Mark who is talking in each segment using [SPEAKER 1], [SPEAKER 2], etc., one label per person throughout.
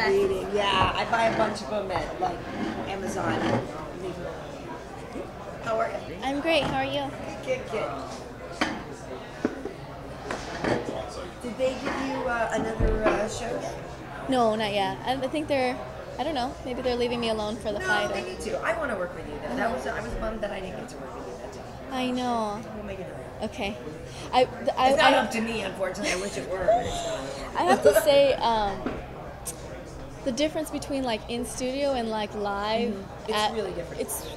[SPEAKER 1] reading. Yeah, I buy a bunch of them at like Amazon. How are you?
[SPEAKER 2] I'm great. How are you?
[SPEAKER 1] Good. Did they give you another show yet?
[SPEAKER 2] No, not yet. I think they're, I don't know, maybe they're leaving me alone for the fight.
[SPEAKER 1] No, they need to. I want to work with you though. I was bummed that I didn't get to work with you that time.
[SPEAKER 2] I know.
[SPEAKER 1] We'll make it happen.
[SPEAKER 2] Okay.
[SPEAKER 1] It's not up to me, unfortunately. I wish it were, but it's not.
[SPEAKER 2] I have to say, the difference between like in studio and like live,
[SPEAKER 1] it's really different.
[SPEAKER 2] It's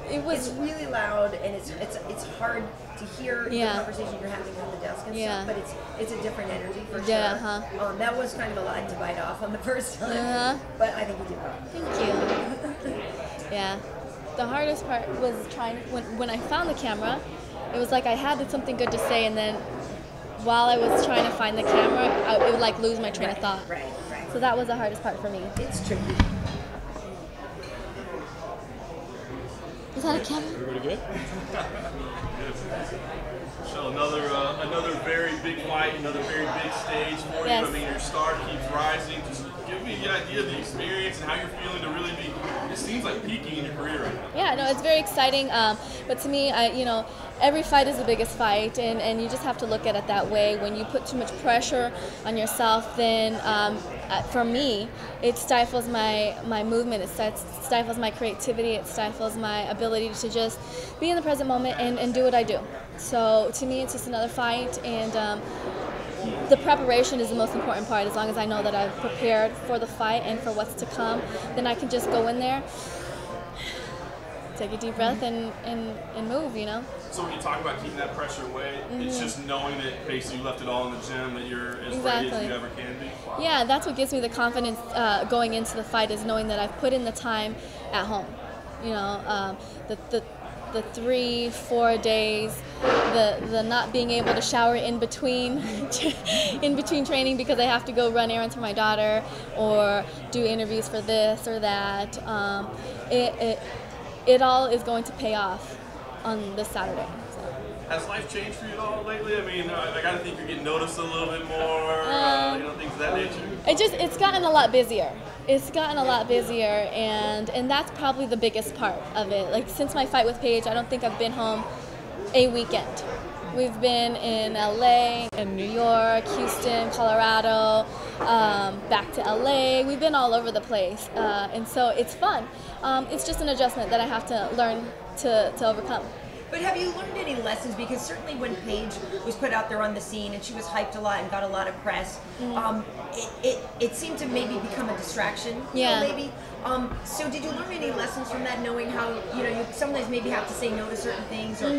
[SPEAKER 1] really loud, and it's hard to hear the conversation you're having on the desk and stuff. But it's a different energy for sure. That was kind of a lot to bite off on the first time, but I think you did well.
[SPEAKER 2] Thank you. Yeah, the hardest part was trying when I found the camera. It was like I had something good to say, and then while I was trying to find the camera, it would like lose my train of thought.
[SPEAKER 1] Right.
[SPEAKER 2] So that was the hardest part for me.
[SPEAKER 1] It's tricky.
[SPEAKER 2] Is that a camera?
[SPEAKER 3] Everybody good? So another very big fight, another very big stage for you. I mean, your star keeps rising. Just give me the idea of the experience and how you're feeling to really be. It seems like peaking in your career right now.
[SPEAKER 2] Yeah, no, it's very exciting. But to me, every fight is the biggest fight, and you just have to look at it that way. When you put too much pressure on yourself, then for me, it stifles my movement. It stifles my creativity. It stifles my ability to just be in the present moment and do what I do. So to me, it's just another fight, and the preparation is the most important part. As long as I know that I've prepared for the fight and for what's to come, then I can just go in there, take a deep breath, and move, you know?
[SPEAKER 3] So when you talk about keeping that pressure away, it's just knowing that basically you left it all in the gym, that you're as ready as you ever can be? Wow.
[SPEAKER 2] Yeah, that's what gives me the confidence going into the fight, is knowing that I've put in the time at home. You know, the 3-4 days, the not being able to shower in between training because I have to go run errands for my daughter or do interviews for this or that. It all is going to pay off on this Saturday. So.
[SPEAKER 3] Has life changed for you at all lately? I mean, I gotta think you're getting noticed a little bit more, things of that nature.
[SPEAKER 2] It's gotten a lot busier. It's gotten a lot busier, and that's probably the biggest part of it. Like, since my fight with Paige, I don't think I've been home a weekend. We've been in LA, in New York, Houston, Colorado, back to LA. We've been all over the place, and so it's fun. It's just an adjustment that I have to learn to overcome.
[SPEAKER 1] But have you learned any lessons? Because certainly when Paige was put out there on the scene and she was hyped a lot and got a lot of press, it seemed to maybe become a distraction.
[SPEAKER 2] Yeah.
[SPEAKER 1] Maybe. So did you learn any lessons from that, knowing how, you sometimes maybe have to say no to certain things, or,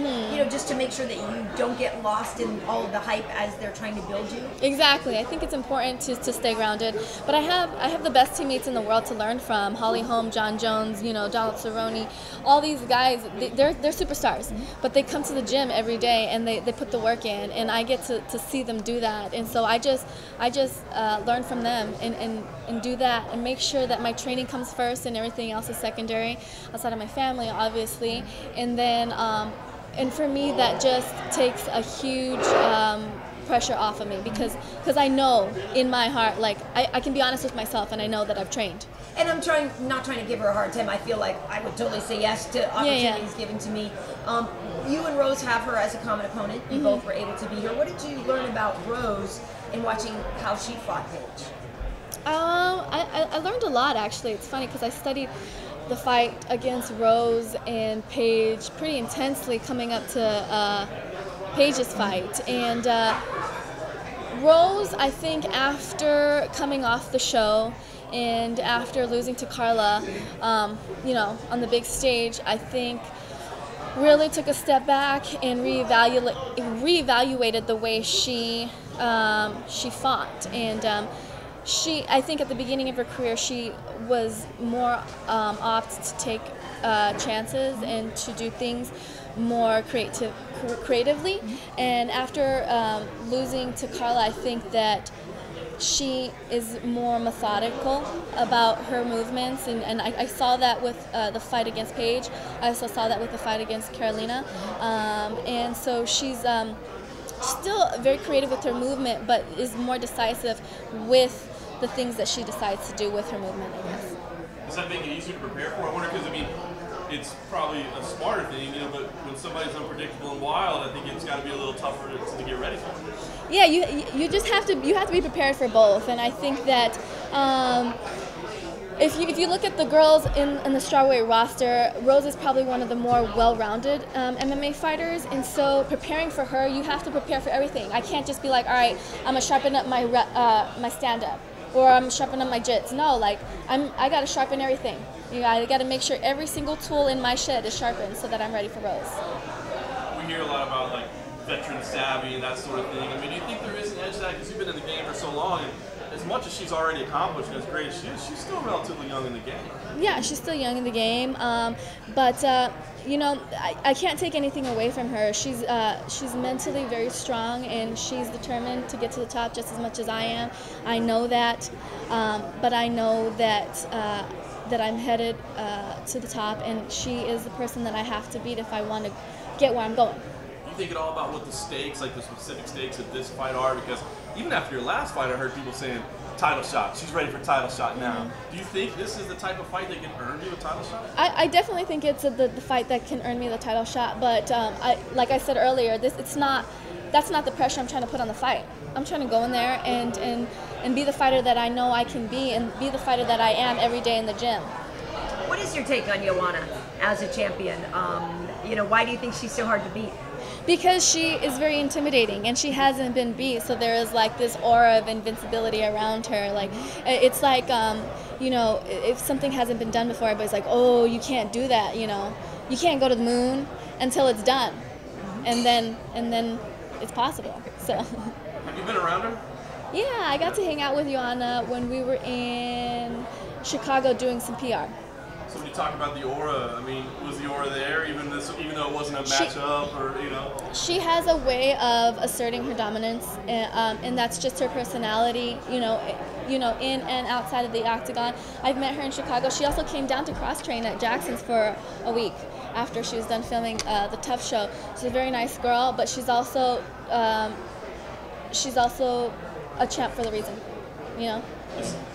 [SPEAKER 1] just to make sure that you don't get lost in all of the hype as they're trying to build you?
[SPEAKER 2] Exactly. I think it's important to stay grounded. But I have the best teammates in the world to learn from. Holm, John Jones, Donald Cerrone, all these guys, they're superstars. But they come to the gym every day and they put the work in, and I get to see them do that. And so I just learn from them and do that, and make sure that my training comes first and everything else is secondary, outside of my family, obviously. And then, and for me, that just takes a huge pressure off of me, because I know in my heart, like, I can be honest with myself, and I know that I've trained.
[SPEAKER 1] And I'm not trying to give her a hard time. I feel like I would totally say yes to opportunities given to me. You and Rose have her as a common opponent. You both were able to be here. What did you learn about Rose in watching how she fought Paige?
[SPEAKER 2] I learned a lot, actually. It's funny because I studied the fight against Rose and Paige pretty intensely coming up to Paige's fight. And Rose, I think after coming off the show and after losing to Carla, on the big stage, I think really took a step back and reevaluated the way she fought. And I think at the beginning of her career, she was more apt to take chances and to do things more creatively. And after losing to Carla, I think that she is more methodical about her movements, and I saw that with the fight against Paige. I also saw that with the fight against Carolina, and so she's still very creative with her movement, but is more decisive with the things that she decides to do with her movement, I guess.
[SPEAKER 3] Does that make it easier to prepare for? I wonder, because I mean, it's probably a smarter thing, you know, but when somebody's unpredictable and wild, I think it's got to be a little tougher to get ready for it.
[SPEAKER 2] Yeah, you just have to be prepared for both, and I think that if you look at the girls in the strawweight roster, Rose is probably one of the more well-rounded MMA fighters, and so preparing for her, you have to prepare for everything. I can't just be like, all right, I'm gonna sharpen up my my stand-up, or I'm sharpening up my jits. No, like I gotta sharpen everything. I gotta make sure every single tool in my shed is sharpened so that I'm ready for Rose.
[SPEAKER 3] We hear a lot about like veteran savvy and that sort of thing. I mean, do you think there is an edge to that, because you've been in the game for so long, and as much as she's already accomplished and as great as she is, she's still relatively young in the game.
[SPEAKER 2] Yeah, she's still young in the game, but you know, I can't take anything away from her. She's mentally very strong, and she's determined to get to the top just as much as I am. I know that, but I know that that I'm headed to the top, and she is the person that I have to beat if I want to get where I'm going.
[SPEAKER 3] You think at all about what the stakes, like the specific stakes of this fight are? Because even after your last fight, I heard people saying, title shot, she's ready for title shot now. Mm-hmm. Do you think this is the type of fight that can earn you a title shot? I definitely think it's the fight that can earn me the title shot, but like I said earlier, that's not the pressure I'm trying to put on the fight. I'm trying to go in there and be the fighter that I know I can be, and be the fighter that I am every day in the gym.
[SPEAKER 1] What is your take on Joanna as a champion? You know, why do you think she's so hard to beat?
[SPEAKER 2] Because she is very intimidating, and she hasn't been beat, so there is like this aura of invincibility around her. Like, it's like, you know, if something hasn't been done before, everybody's like, oh, you can't do that, you know. You can't go to the moon until it's done, and then it's possible. So.
[SPEAKER 3] Have you been around her?
[SPEAKER 2] Yeah, I got to hang out with Joanna when we were in Chicago doing some PR.
[SPEAKER 3] So when you talk about the aura, I mean, was the aura there, even though it wasn't a matchup, or, you know?
[SPEAKER 2] She has a way of asserting her dominance, and that's just her personality, you know, in and outside of the octagon. I've met her in Chicago. She also came down to cross-train at Jackson's for a week after she was done filming the Tough Show. She's a very nice girl, but she's also a champ for the reason, you know?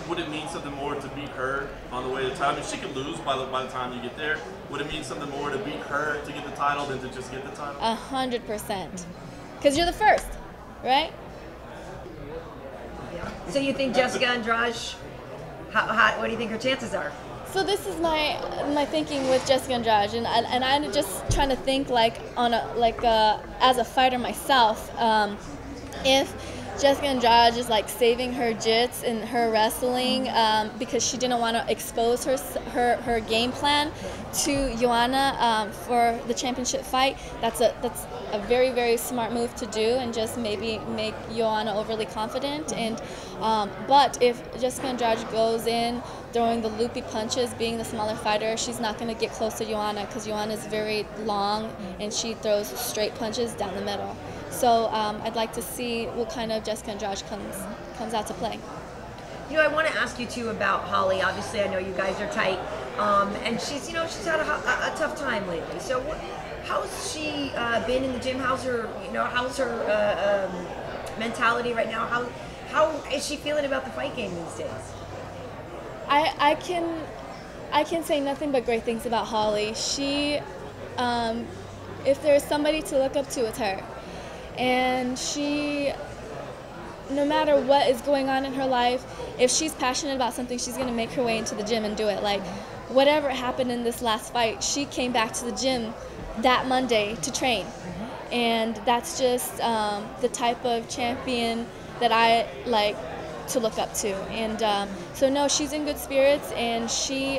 [SPEAKER 3] Would it mean something more to beat her on the way to the title? I mean, she could lose by the time you get there. Would it mean something more to beat her to get the title than to just get the title?
[SPEAKER 2] 100%. Because you're the first, right?
[SPEAKER 1] Yeah. So you think Jessica Andrade, what do you think her chances are?
[SPEAKER 2] So this is my thinking with Jessica Andrade, and I'm just trying to think like as a fighter myself, if Jessica Andrade is like saving her jits and her wrestling because she didn't want to expose her game plan to Joanna for the championship fight. That's a very, very smart move to do, and just maybe make Joanna overly confident. And but if Jessica Andrade goes in throwing the loopy punches, being the smaller fighter, she's not going to get close to Joanna, because Joanna is very long and she throws straight punches down the middle. So I'd like to see what kind of Jessica Andrade comes out to play.
[SPEAKER 1] You know, I want to ask you too about Holly. Obviously, I know you guys are tight, and she's had a tough time lately. So, how's she been in the gym? How's her mentality right now? How is she feeling about the fight game these days?
[SPEAKER 2] I can say nothing but great things about Holly. She, if there's somebody to look up to, it's her. And she, no matter what is going on in her life, if she's passionate about something, she's going to make her way into the gym and do it. Like, whatever happened in this last fight, she came back to the gym that Monday to train. And that's just the type of champion that I like to look up to. And so no, she's in good spirits, and she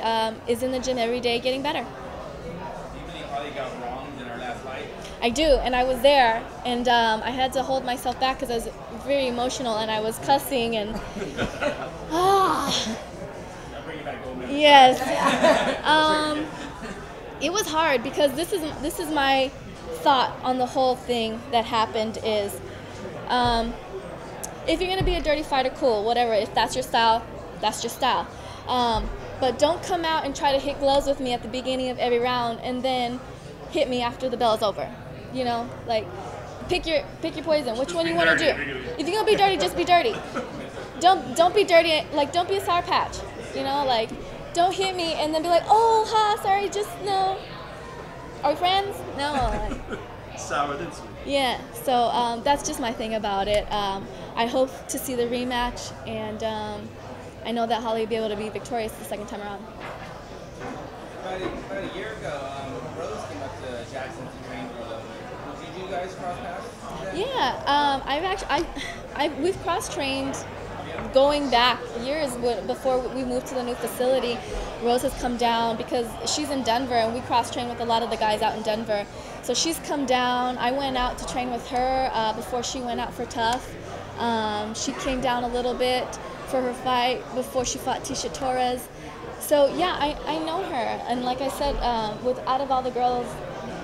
[SPEAKER 2] is in the gym every day getting better.
[SPEAKER 4] Do you believe Hottie got wronged in our last fight?
[SPEAKER 2] I do, and I was there, and I had to hold myself back because I was very emotional, and I was cussing, and
[SPEAKER 4] I'll bring you back over.
[SPEAKER 2] yes. It was hard, because this is my thought on the whole thing that happened is, if you're gonna be a dirty fighter, cool, whatever. If that's your style, that's your style. But don't come out and try to hit gloves with me at the beginning of every round and then hit me after the bell's over. You know, like, pick your poison. Which one you want to do? If you're gonna be dirty, just be dirty. Don't be dirty. Like, don't be a sour patch. You know, like, don't hit me and then be like, oh, sorry, just no. Are we friends? No.
[SPEAKER 3] Sour than sweet.
[SPEAKER 2] Yeah. So that's just my thing about it. I hope to see the rematch, and I know that Holly will be able to be victorious the second time around.
[SPEAKER 4] About a year ago, Rose came up to Jackson to train for a little bit. Did you guys cross paths?
[SPEAKER 2] Yeah, we've cross-trained going back years before we moved to the new facility. Rose has come down because she's in Denver, and we cross-train with a lot of the guys out in Denver. So she's come down. I went out to train with her before she went out for Tough. She came down a little bit for her fight before she fought Tisha Torres. So yeah, I know her, and like I said, out of all the girls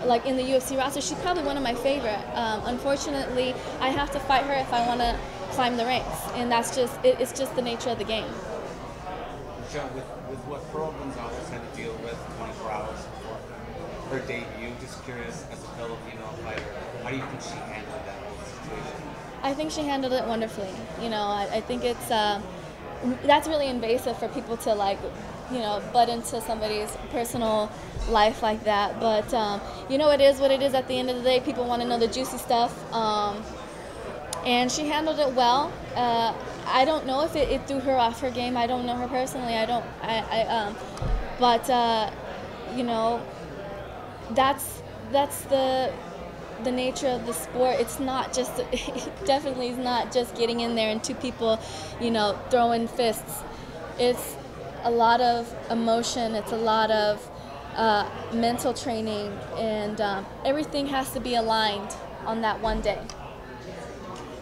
[SPEAKER 2] like in the UFC roster, she's probably one of my favorite. Unfortunately, I have to fight her if I want to climb the ranks, and that's just it's just the nature of the game.
[SPEAKER 5] Michelle, with what Pearl Gonzalez had to deal with 24 hours before her debut, just curious, as a fellow female fighter, how do you think she handled that whole situation?
[SPEAKER 2] I think she handled it wonderfully. You know, I think it's that's really invasive for people to, like, you know, butt into somebody's personal life like that. But you know, it is what it is. At the end of the day, people want to know the juicy stuff. And she handled it well. I don't know if it threw her off her game. I don't know her personally. But you know, that's the nature of the sport. It's not just, it definitely is not just getting in there and two people, you know, throwing fists. It's a lot of emotion. It's a lot of mental training, and everything has to be aligned on that one day.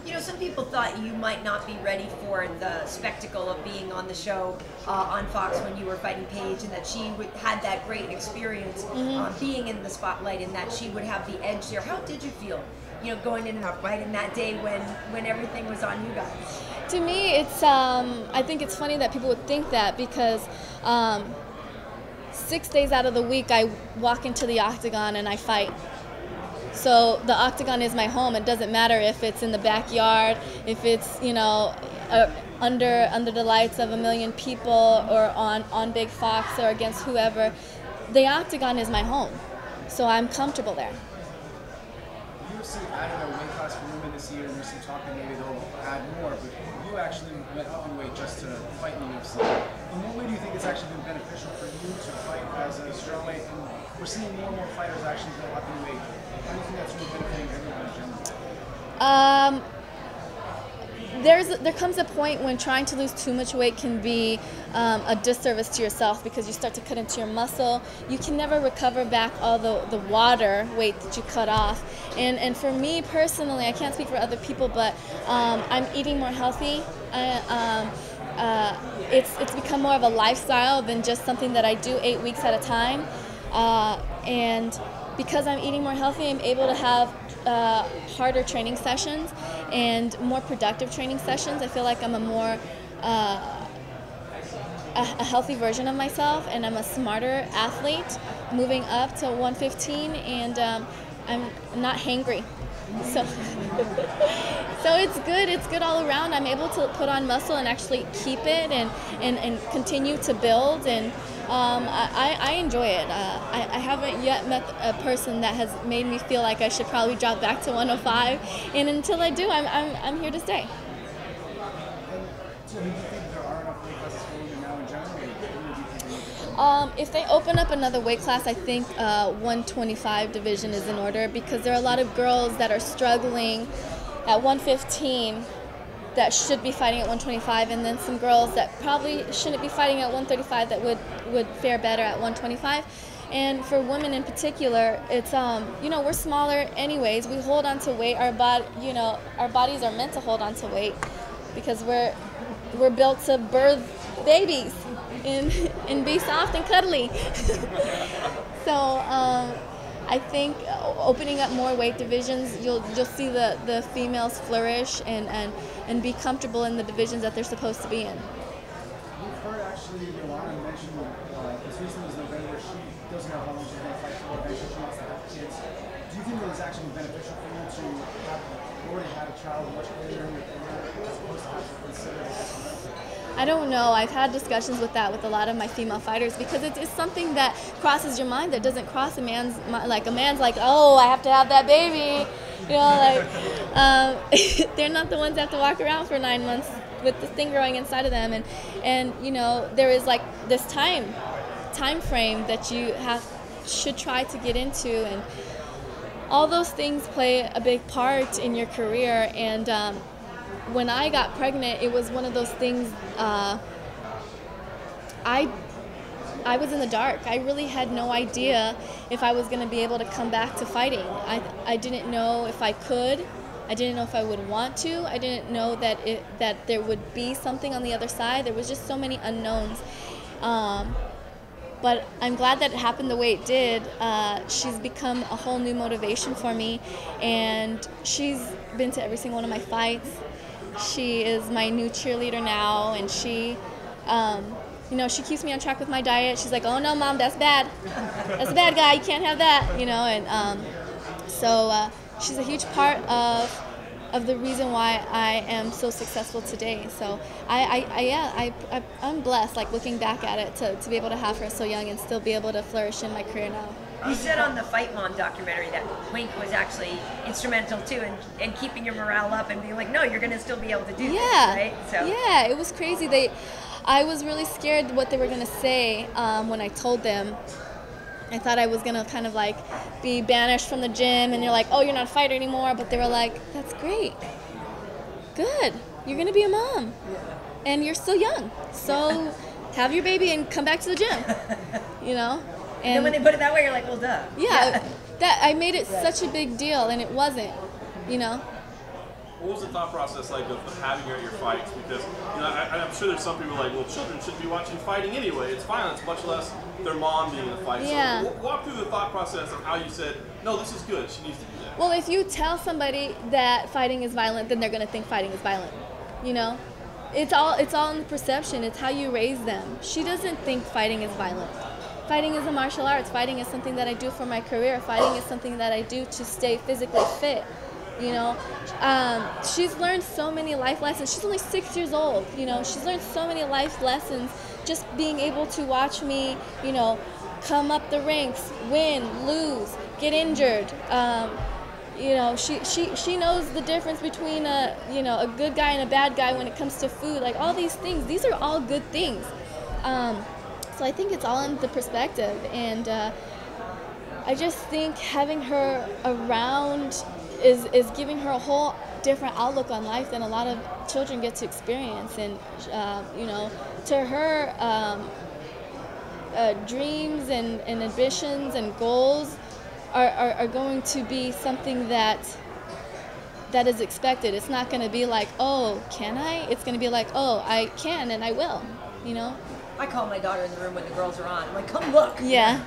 [SPEAKER 1] You know, some people thought you might not be ready for the spectacle of being on the show on Fox when you were fighting Paige, and that she had that great experience being in the spotlight, and that she would have the edge there. How did you feel, you know, going in and out fighting that day when everything was on you guys?
[SPEAKER 2] To me, it's I think it's funny that people would think that, because 6 days out of the week I walk into the octagon and I fight. So the octagon is my home. It doesn't matter if it's in the backyard, if it's, you know, under the lights of 1 million people, or on Big Fox, or against whoever. The octagon is my home, so I'm comfortable there.
[SPEAKER 6] UFC added a weight class for women this year, and there's some talk that maybe they'll add more, but you actually went up in weight just to fight in the UFC. In what way do you think it's actually been beneficial for you to fight as a strawweight? And we're seeing more and more fighters actually go up in weight. How do you think that's really benefiting everyone in general?
[SPEAKER 2] There comes a point when trying to lose too much weight can be a disservice to yourself, because you start to cut into your muscle. You can never recover back all the water weight that you cut off. And for me personally, I can't speak for other people, but I'm eating more healthy. It's become more of a lifestyle than just something that I do 8 weeks at a time. And because I'm eating more healthy, I'm able to have harder training sessions and more productive training sessions. I feel like I'm a more a healthy version of myself, and I'm a smarter athlete moving up to 115, and I'm not hangry. So it's good. It's good all around. I'm able to put on muscle and actually keep it and continue to build, and I enjoy it. I haven't yet met a person that has made me feel like I should probably drop back to 105, and until I do, I'm here to stay.
[SPEAKER 6] So do you think there are enough weight classes for women now in general?
[SPEAKER 2] If they open up another weight class, I think 125 division is in order, because there are a lot of girls that are struggling at 115 that should be fighting at 125, and then some girls that probably shouldn't be fighting at 135 that would fare better at 125. And for women in particular, it's you know, we're smaller anyways. We hold on to weight. Our bodies are meant to hold on to weight, because we're built to birth babies and be soft and cuddly. So I think opening up more weight divisions, you'll see the females flourish and be comfortable in the divisions that they're supposed to be in.
[SPEAKER 6] We've heard actually Joanna mention this recently was November. She doesn't know how long she's going to fight for. Eventually she wants to have kids. Do you think it was actually beneficial for you to have already had a child much earlier in your career as opposed to have to consider this?
[SPEAKER 2] I don't know. I've had discussions with that with a lot of my female fighters because it's something that crosses your mind that doesn't cross a man's mind. Like a man's like, oh, I have to have that baby. You know, like they're not the ones that have to walk around for 9 months with this thing growing inside of them. And you know, there is like this time frame that you should try to get into, and all those things play a big part in your career. And when I got pregnant, it was one of those things. I was in the dark. I really had no idea if I was going to be able to come back to fighting. I didn't know if I could. I didn't know if I would want to. I didn't know that there would be something on the other side. There was just so many unknowns. But I'm glad that it happened the way it did. She's become a whole new motivation for me, and she's been to every single one of my fights. She is my new cheerleader now, and she, you know, she keeps me on track with my diet. She's like, oh no, Mom, that's bad. That's a bad guy, you can't have that, you know. And so she's a huge part of the reason why I am so successful today. So I'm blessed, like looking back at it, to be able to have her so young and still be able to flourish in my career now.
[SPEAKER 1] You said on the Fight Mom documentary that Wink was actually instrumental too in keeping your morale up and being like, no, you're going to still be able to do this, right? So
[SPEAKER 2] yeah, it was crazy. I was really scared what they were going to say when I told them. I thought I was going to kind of like be banished from the gym, and you're like, oh, you're not a fighter anymore. But they were like, that's great. Good. You're going to be a mom. And you're still young. So have your baby and come back to the gym. You know?
[SPEAKER 1] And then when they put it that way, you're like, well, duh.
[SPEAKER 2] Yeah. That I made it such a big deal, and it wasn't, you know?
[SPEAKER 3] What was the thought process like of having her at your fights? Because, you know, I'm sure there's some people like, well, children shouldn't be watching fighting anyway. It's violence, much less their mom being in a fight.
[SPEAKER 2] Yeah.
[SPEAKER 3] So walk through the thought process of how you said, no, this is good. She needs to do that.
[SPEAKER 2] Well, if you tell somebody that fighting is violent, then they're going to think fighting is violent. You know? It's all in the perception. It's how you raise them. She doesn't think fighting is violent. Fighting is a martial arts. Fighting is something that I do for my career. Fighting is something that I do to stay physically fit. You know, she's learned so many life lessons. She's only 6 years old. You know, she's learned so many life lessons just being able to watch me, you know, come up the ranks, win, lose, get injured. You know, she knows the difference between a good guy and a bad guy when it comes to food. Like all these things, these are all good things. So I think it's all in the perspective, and I just think having her around is giving her a whole different outlook on life than a lot of children get to experience. And you know, to her, dreams and ambitions and goals are going to be something that is expected. It's not going to be like, oh, can I? It's going to be like, oh, I can and I will, you know?
[SPEAKER 1] I call my daughter in the room when the girls are on. I'm like, come look.
[SPEAKER 2] Yeah.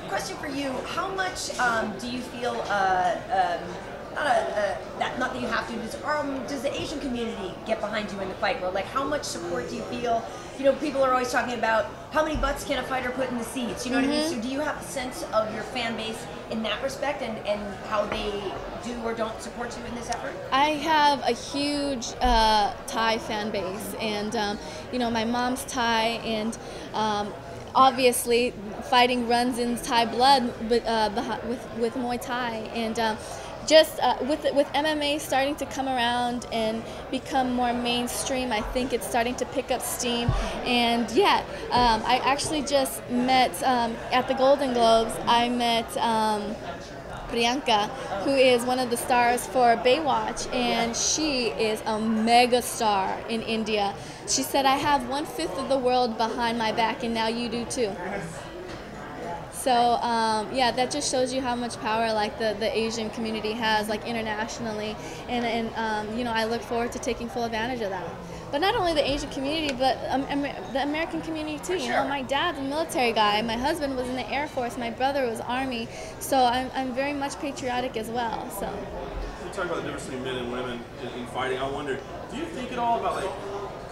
[SPEAKER 1] Question for you: how much do you feel? Not that you have to. Does the Asian community get behind you in the fight? Or like, how much support do you feel? You know, people are always talking about how many butts can a fighter put in the seats. You know what I mean? So, do you have a sense of your fan base in that respect, and how they do or don't support you in this effort?
[SPEAKER 2] I have a huge Thai fan base, and you know, my mom's Thai, and obviously fighting runs in Thai blood, but with Muay Thai, and just with MMA starting to come around and become more mainstream, I think it's starting to pick up steam. And yeah, I actually just met at the Golden Globes. I met Priyanka, who is one of the stars for Baywatch, and she is a mega star in India. She said, I have 1/5 of the world behind my back, and now you do too. So yeah, that just shows you how much power like the Asian community has, like internationally, and you know, I look forward to taking full advantage of that. But not only the Asian community, but the American community too. You know, my dad's a military guy. My husband was in the Air Force. My brother was Army. So I'm very much patriotic as well. So.
[SPEAKER 3] You talk about the difference between men and women in fighting. I wonder, do you think at all about like?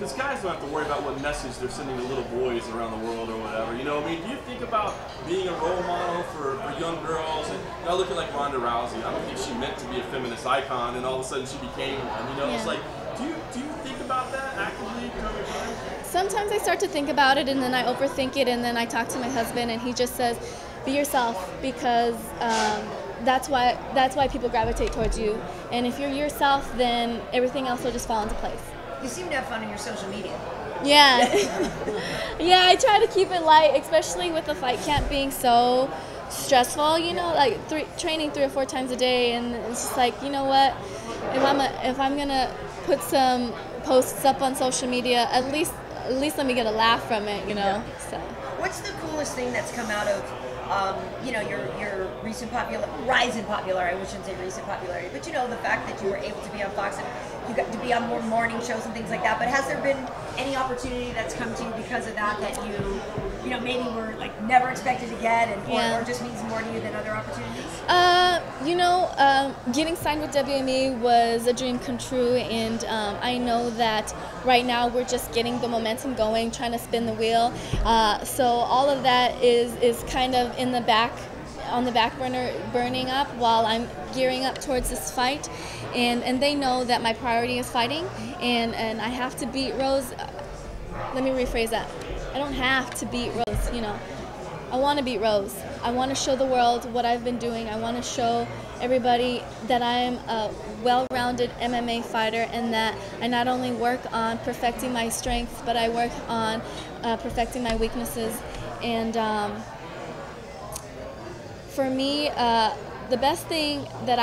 [SPEAKER 3] because guys don't have to worry about what message they're sending to little boys around the world or whatever. You know, I mean, do you think about being a role model for young girls? And you know, look at like Ronda Rousey. I don't think she meant to be a feminist icon, and all of a sudden she became one. You know, it's like, do you think about that actively?
[SPEAKER 2] Sometimes I start to think about it, and then I overthink it, and then I talk to my husband, and he just says, "Be yourself," because that's why people gravitate towards you. And if you're yourself, then everything else will just fall into place.
[SPEAKER 1] You seem to have fun in your social media.
[SPEAKER 2] Yeah. Yeah, I try to keep it light, especially with the fight camp being so stressful, you know, like training 3 or 4 times a day, and it's just like, you know what, if I'm gonna put some posts up on social media, at least let me get a laugh from it, you know. So
[SPEAKER 1] what's the coolest thing that's come out of you know, your recent rise in popularity? I shouldn't say recent popularity, but you know, the fact that you were able to be on Fox and you got to be on more morning shows and things like that. But has there been any opportunity that's come to you because of that you know, maybe were like never expected to get, and or just means more to you than other opportunities?
[SPEAKER 2] You know, getting signed with WME was a dream come true, and I know that right now we're just getting the momentum going, trying to spin the wheel. So all of that is kind of on the back burner, burning up while I'm gearing up towards this fight, and they know that my priority is fighting, and I have to beat Rose. Let me rephrase that. I don't have to beat Rose, you know. I want to beat Rose. I want to show the world what I've been doing. I want to show everybody that I am a well-rounded MMA fighter, and that I not only work on perfecting my strengths, but I work on perfecting my weaknesses. And for me, the best thing that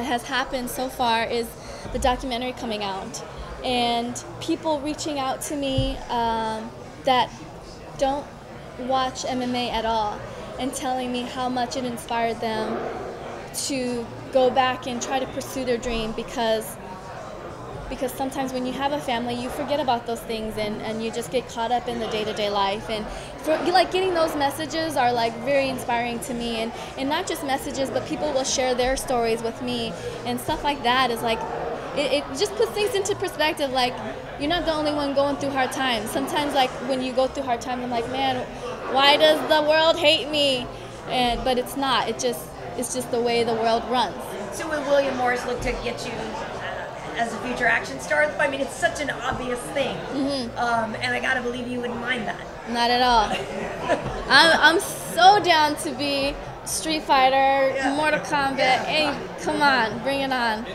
[SPEAKER 2] has happened so far is the documentary coming out, and people reaching out to me that don't watch MMA at all, and telling me how much it inspired them to go back and try to pursue their dream, because sometimes when you have a family, you forget about those things, and you just get caught up in the day-to-day life. And like getting those messages are like very inspiring to me, and not just messages, but people will share their stories with me, and stuff like that is like, it just puts things into perspective. Like, you're not the only one going through hard times. Sometimes, like, when you go through hard times, I'm like, man, why does the world hate me? But it's not. It's just the way the world runs.
[SPEAKER 1] So will William Morris look to get you as a future action star? I mean, it's such an obvious thing, and I gotta believe you wouldn't mind that.
[SPEAKER 2] Not at all. I'm so down to be Street Fighter, Mortal Kombat. Hey, come on, bring it on.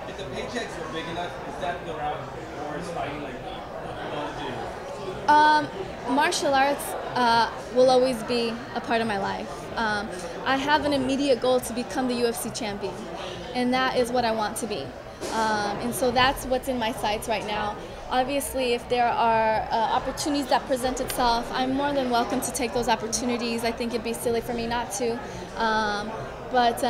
[SPEAKER 4] If the paychecks were big enough, is that the route towards fighting like you want to do?
[SPEAKER 2] Martial arts will always be a part of my life. I have an immediate goal to become the UFC champion, and that is what I want to be. And so that's what's in my sights right now. Obviously, if there are opportunities that present itself, I'm more than welcome to take those opportunities. I think it'd be silly for me not to. But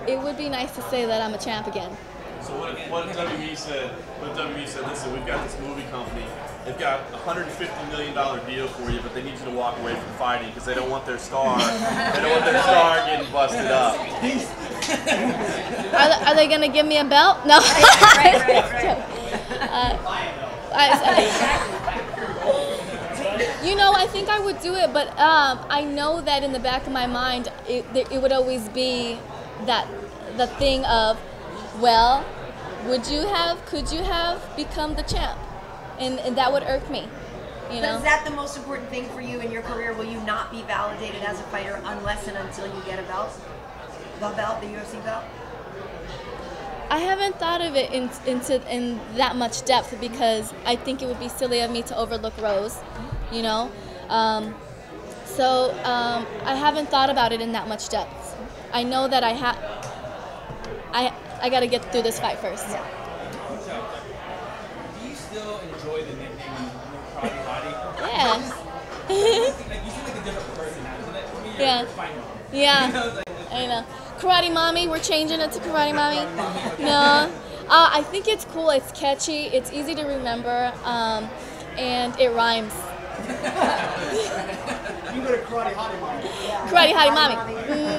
[SPEAKER 2] it would be nice to say that I'm a champ again.
[SPEAKER 3] So what if WME said, listen, we've got this movie company, they've got a $150 million deal for you, but they need you to walk away from fighting because they don't want their star, getting busted up.
[SPEAKER 2] Are they gonna give me a belt? No.
[SPEAKER 1] Right.
[SPEAKER 2] You know, I think I would do it, but I know that in the back of my mind, it would always be the thing of, well, could you have become the champ? And that would irk me, you know?
[SPEAKER 1] But is that the most important thing for you in your career? Will you not be validated as a fighter unless and until you get a belt? The UFC belt?
[SPEAKER 2] I haven't thought of it in that much depth, because I think it would be silly of me to overlook Rose, you know? So I haven't thought about it in that much depth. I know that I got to get through this fight first.
[SPEAKER 4] Do you still enjoy the nickname Karate Hottie?
[SPEAKER 2] Yeah.
[SPEAKER 4] You seem like a different person now, isn't it? I mean, you're fine.
[SPEAKER 2] Yeah. I know. Karate Mommy, we're changing it to Karate Mommy. No. I think it's cool, it's catchy, it's easy to remember, and it rhymes.
[SPEAKER 6] You go to Karate Hottie Mommy.
[SPEAKER 2] Karate Hottie Mommy.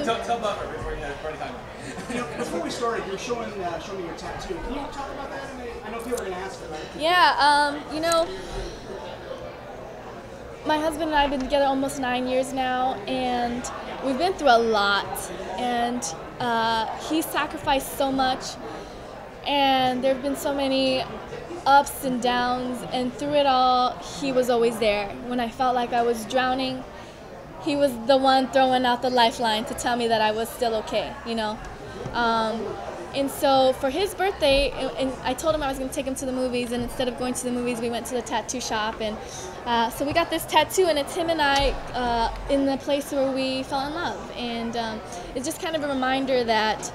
[SPEAKER 4] Tell Buffer before you have Karate Hottie Mommy.
[SPEAKER 6] You know, before we started, you were showing me your tattoo. Can you talk about that? I know people are going to ask about it.
[SPEAKER 2] Yeah, you know, my husband and I have been together almost 9 years now, and we've been through a lot. And he sacrificed so much, and there have been so many ups and downs, and through it all, he was always there. When I felt like I was drowning, he was the one throwing out the lifeline to tell me that I was still okay, you know. And so for his birthday, and I told him I was going to take him to the movies, and instead of going to the movies, we went to the tattoo shop. And so we got this tattoo, and it's him and I in the place where we fell in love. And it's just kind of a reminder that,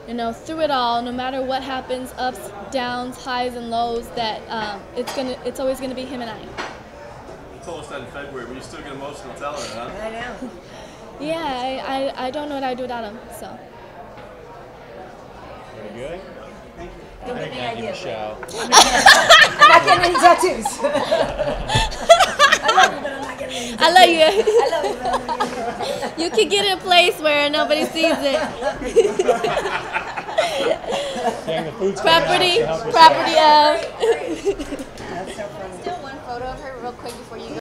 [SPEAKER 2] you know, through it all, no matter what happens, ups, downs, highs, and lows, that it's always gonna be him and I.
[SPEAKER 3] You told us that in February, but you still get emotional telling it, huh?
[SPEAKER 1] I know.
[SPEAKER 2] Yeah, I don't know what I'd do without him. So.
[SPEAKER 7] Very good.
[SPEAKER 1] Don't get any ideas.
[SPEAKER 7] Michelle.
[SPEAKER 1] I'm not getting any tattoos. I love you, but I'm not getting any tattoos.
[SPEAKER 2] I love you.
[SPEAKER 1] I love you, but I'm not getting any tattoos.
[SPEAKER 2] You can get in a place where nobody sees it.
[SPEAKER 7] Dang, the food's
[SPEAKER 2] Property
[SPEAKER 7] coming out, so help
[SPEAKER 2] of.
[SPEAKER 1] That's so funny.
[SPEAKER 2] Still one photo of her real quick before you go.